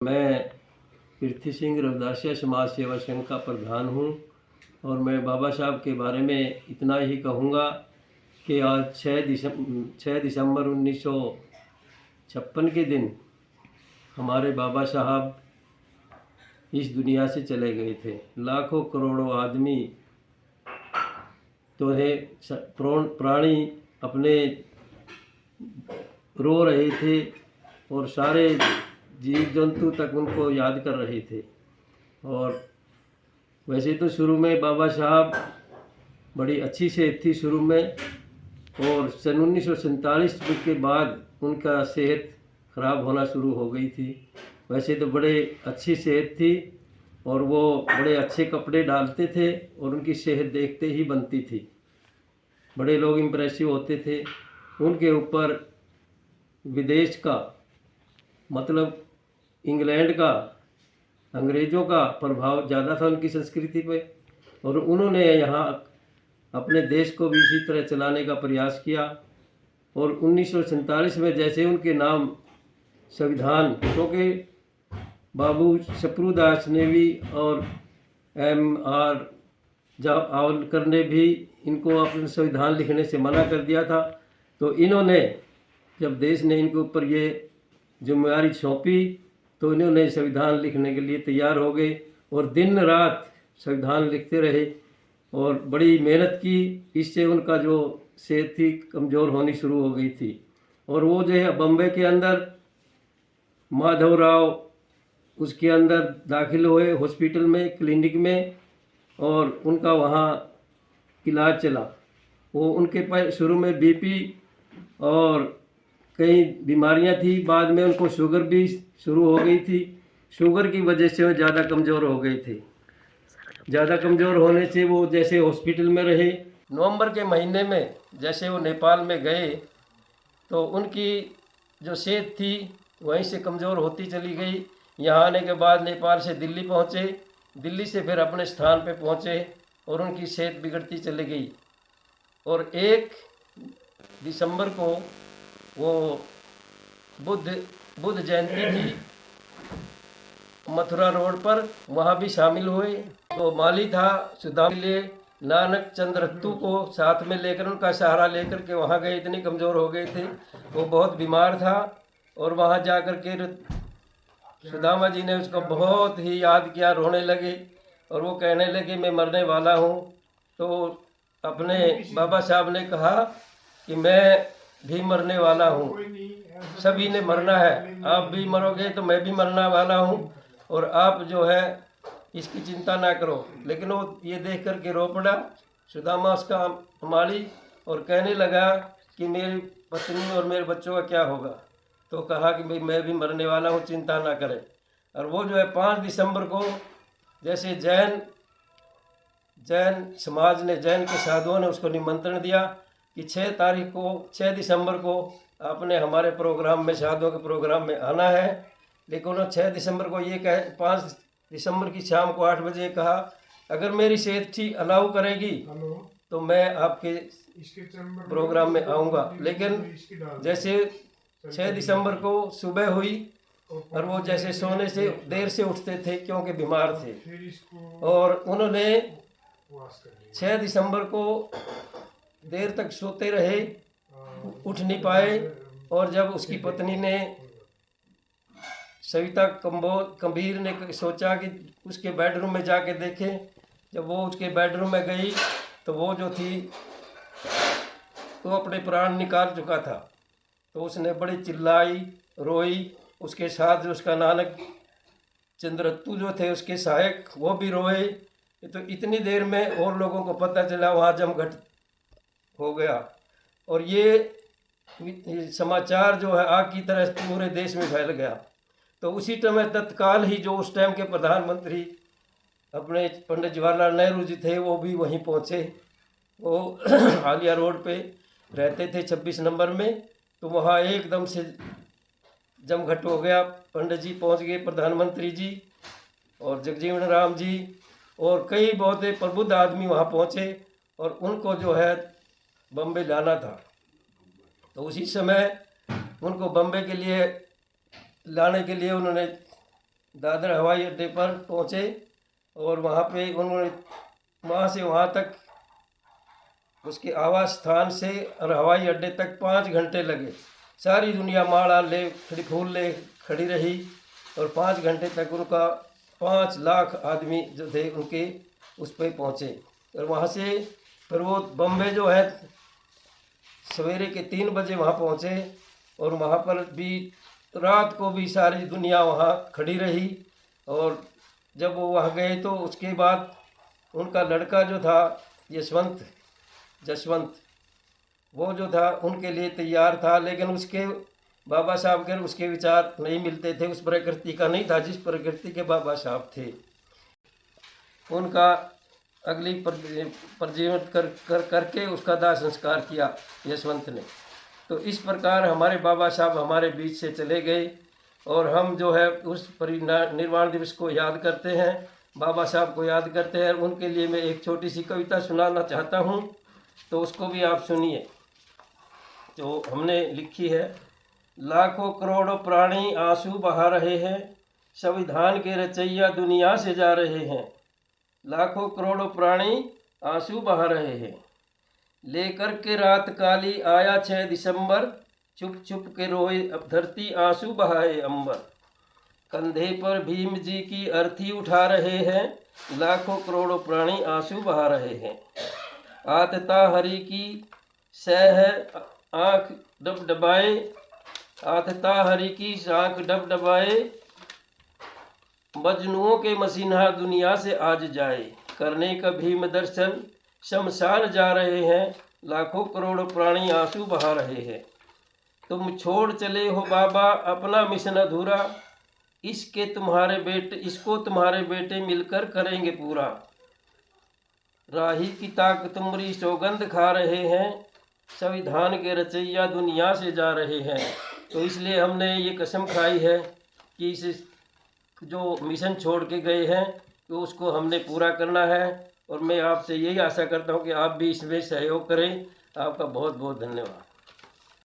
मैं पृथ्वी सिंह रविदासिया समाज सेवा संघ का प्रधान हूँ और मैं बाबा साहब के बारे में इतना ही कहूँगा कि आज 6 दिसंबर 1956 के दिन हमारे बाबा साहब इस दुनिया से चले गए थे। लाखों करोड़ों आदमी तो है प्राणी अपने रो रहे थे और सारे जीव जंतु तक उनको याद कर रहे थे। और वैसे तो शुरू में बाबा साहब बड़ी अच्छी सेहत थी शुरू में, और सन 1947 के बाद उनका सेहत ख़राब होना शुरू हो गई थी। वैसे तो बड़े अच्छी सेहत थी और वो बड़े अच्छे कपड़े डालते थे और उनकी सेहत देखते ही बनती थी। बड़े लोग इम्प्रेसिव होते थे। उनके ऊपर विदेश का मतलब इंग्लैंड का, अंग्रेज़ों का प्रभाव ज़्यादा था उनकी संस्कृति पे, और उन्होंने यहाँ अपने देश को भी इसी तरह चलाने का प्रयास किया। और 1947 में जैसे उनके नाम संविधान, क्योंकि बाबू शप्रूदास ने भी और M.R. जावलकर ने भी इनको अपने संविधान लिखने से मना कर दिया था। तो इन्होंने जब देश ने इनके ऊपर ये जिम्मेदारी सौंपी तो इन्होंने संविधान लिखने के लिए तैयार हो गए और दिन रात संविधान लिखते रहे और बड़ी मेहनत की। इससे उनका जो सेहत थी कमज़ोर होनी शुरू हो गई थी। और वो जो है बम्बई के अंदर माधवराव उसके अंदर दाखिल हुए हॉस्पिटल में, क्लिनिक में, और उनका वहाँ इलाज चला। वो उनके पास शुरू में BP और कई बीमारियां थी, बाद में उनको शुगर भी शुरू हो गई थी। शुगर की वजह से वो ज़्यादा कमज़ोर हो गए थे। ज़्यादा कमज़ोर होने से वो जैसे हॉस्पिटल में रहे। नवंबर के महीने में जैसे वो नेपाल में गए तो उनकी जो सेहत थी वहीं से कमज़ोर होती चली गई। यहाँ आने के बाद नेपाल से दिल्ली पहुँचे, दिल्ली से फिर अपने स्थान पे पहुँचे और उनकी सेहत बिगड़ती चली गई। और 1 दिसंबर को वो बुद्ध जयंती थी मथुरा रोड पर, वहाँ भी शामिल हुए। तो माली था सुदाम के लिए नानक चंद्रत्तु को साथ में लेकर, उनका सहारा लेकर के वहाँ गए। इतने कमज़ोर हो गए थे, वो बहुत बीमार था। और वहाँ जाकर के सुदामा जी ने उसको बहुत ही याद किया, रोने लगे और वो कहने लगे मैं मरने वाला हूँ। तो अपने बाबा साहब ने कहा कि मैं भी मरने वाला हूँ, सभी ने मरना है, आप भी मरोगे तो मैं भी मरने वाला हूँ, और आप जो है इसकी चिंता ना करो। लेकिन वो ये देख कर के रो पड़ा सुदामा उसका माली, और कहने लगा कि मेरी पत्नी और मेरे बच्चों का क्या होगा। तो कहा कि भाई मैं भी मरने वाला हूँ, चिंता ना करें। और वो जो है 5 दिसंबर को जैसे जैन समाज ने, जैन के साधुओं ने उसको निमंत्रण दिया कि 6 दिसंबर को आपने हमारे प्रोग्राम में, साधुओं के प्रोग्राम में आना है। लेकिन उन्होंने 6 दिसंबर को ये कहे, 5 दिसंबर की शाम को 8 बजे कहा अगर मेरी सेहत ठीक अलाउ करेगी तो मैं आपके प्रोग्राम में आऊँगा। लेकिन जैसे 6 दिसंबर को सुबह हुई और वो जैसे सोने से देर से उठते थे क्योंकि बीमार थे, और उन्होंने 6 दिसंबर को देर तक सोते रहे, उठ नहीं पाए। और जब उसकी पत्नी ने, सविता कबीर ने सोचा कि उसके बेडरूम में जाके देखें, जब वो उसके बेडरूम में गई तो वो जो थी वो अपने प्राण निकाल चुका था। तो उसने बड़ी चिल्लाई, रोई। उसके साथ जो उसका नानक चंद्रत्तु जो थे उसके सहायक वो भी रोए। तो इतनी देर में और लोगों को पता चला, वहाँ जमघट हो गया। और ये समाचार जो है आग की तरह पूरे देश में फैल गया। तो उसी समय तत्काल ही जो उस टाइम के प्रधानमंत्री अपने पंडित जवाहरलाल नेहरू जी थे वो भी वहीं पहुँचे। वो आलिया रोड पे रहते थे 26 नंबर में। तो वहाँ एकदम से जमघट हो गया। पंडित जी पहुँच गए, प्रधानमंत्री जी और जगजीवन राम जी और कई बहुत प्रबुद्ध आदमी वहाँ पहुँचे और उनको जो है बम्बई लाना था। तो उसी समय उनको बम्बई के लिए लाने के लिए उन्होंने दादर हवाई अड्डे पर पहुँचे और वहाँ पे उन्होंने वहाँ से वहाँ तक उसके आवास स्थान से और हवाई अड्डे तक 5 घंटे लगे। सारी दुनिया माला ले खड़ी फूल ले खड़ी रही और 5 घंटे तक उनका 5 लाख आदमी जो थे उनके उस पर पहुँचे। और वहाँ से फिर वो बम्बे जो है सवेरे के 3 बजे वहाँ पहुँचे और वहाँ पर भी रात को भी सारी दुनिया वहाँ खड़ी रही। और जब वो वहाँ गए तो उसके बाद उनका लड़का जो था जसवंत वो जो था उनके लिए तैयार था, लेकिन उसके बाबा साहब के उसके विचार नहीं मिलते थे, उस प्रकृति का नहीं था जिस प्रकृति के बाबा साहब थे। उनका अगली प्रजीवन करके उसका दाह संस्कार किया यशवंत ने। तो इस प्रकार हमारे बाबा साहब हमारे बीच से चले गए और हम जो है उस परिनिर्वाण दिवस को याद करते हैं, बाबा साहब को याद करते हैं। उनके लिए मैं एक छोटी सी कविता सुनाना चाहता हूँ, तो उसको भी आप सुनिए जो हमने लिखी है। लाखों करोड़ों प्राणी आंसू बहा रहे हैं, संविधान के रचैया दुनिया से जा रहे हैं। लाखों करोड़ों प्राणी आंसू बहा रहे हैं, लेकर के रात काली आया 6 दिसंबर, चुप चुप के रोए अब धरती आंसू बहाए अंबर। कंधे पर भीम जी की अर्थी उठा रहे हैं, लाखों करोड़ों प्राणी आंसू बहा रहे हैं। आतता हरि की सह आँख डबडबाए, आतता हरि की आँख डबडबाए, मजनुओं के मसीहा दुनिया से आज जाए। करने का भीम दर्शन शमशान जा रहे हैं, लाखों करोड़ों प्राणी आंसू बहा रहे हैं। तुम छोड़ चले हो बाबा अपना मिशन अधूरा, इसको तुम्हारे बेटे मिलकर करेंगे पूरा। राही की ताक तुमरी सौगंध खा रहे हैं, संविधान के रचैया दुनिया से जा रहे हैं। तो इसलिए हमने ये कसम खाई है कि इस जो मिशन छोड़ के गए हैं तो उसको हमने पूरा करना है। और मैं आपसे यही आशा करता हूँ कि आप भी इसमें सहयोग करें। आपका बहुत बहुत धन्यवाद।